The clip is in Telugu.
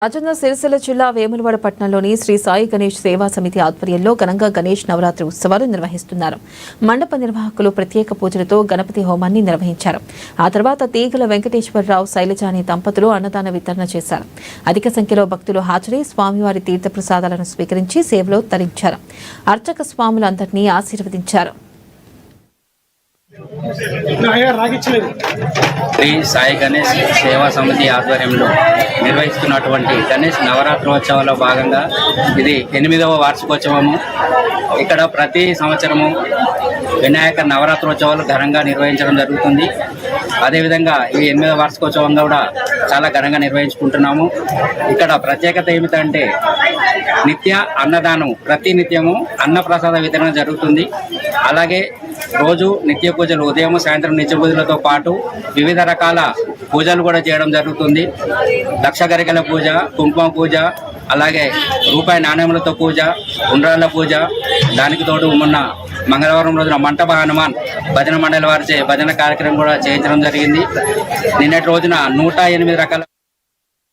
రాజన్న సిరిసిల్ల జిల్లా వేములవాడ పట్టణంలోని శ్రీ సాయి గణేష్ సేవా సమితి ఆధ్వర్యంలో ఘనంగా గణేష్ నవరాత్రి ఉత్సవాలు నిర్వహిస్తున్నారు. మండప నిర్వాహకులు ప్రత్యేక పూజలతో గణపతి హోమాన్ని నిర్వహించారు. ఆ తర్వాత తీగల వెంకటేశ్వరరావు శైలజాని దంపతులు అన్నదాన వితరణ చేశారు. అధిక సంఖ్యలో భక్తులు హాజరై స్వామివారి తీర్థప్రసాదాలను స్వీకరించి సేవలో తరించారు. అర్చక స్వాములందరినీ ఆశీర్వదించారు. శ్రీ సాయి గణేష్ సేవా సమితి ఆధ్వర్యంలో నిర్వహిస్తున్నటువంటి గణేష్ నవరాత్రోత్సవాల్లో భాగంగా ఇది 8వ వార్షికోత్సవము. ఇక్కడ ప్రతి సంవత్సరము వినాయక నవరాత్రోత్సవాలు ఘనంగా నిర్వహించడం జరుగుతుంది. అదేవిధంగా ఈ 8వ వార్షికోత్సవంగా కూడా చాలా ఘనంగా నిర్వహించుకుంటున్నాము. ఇక్కడ ప్రత్యేకత ఏమిటంటే నిత్య అన్నదానం, ప్రతి నిత్యము అన్నప్రసాద వితరణ జరుగుతుంది. అలాగే రోజు నిత్య పూజలు, ఉదయం సాయంత్రం నిత్య పూజలతో పాటు వివిధ రకాల పూజలు కూడా చేయడం జరుగుతుంది. లక్ష గరికల పూజ, కుంకుమ పూజ, అలాగే రూపాయి నాణ్యములతో పూజ, ఉండ్రాళ్ళ పూజ, దానికి తోడు మొన్న మంగళవారం రోజున మంటప హనుమాన్ భజన మండలి వారిచే భజన కార్యక్రమం కూడా చేయించడం జరిగింది. నిన్నటి రోజున 108 రకాల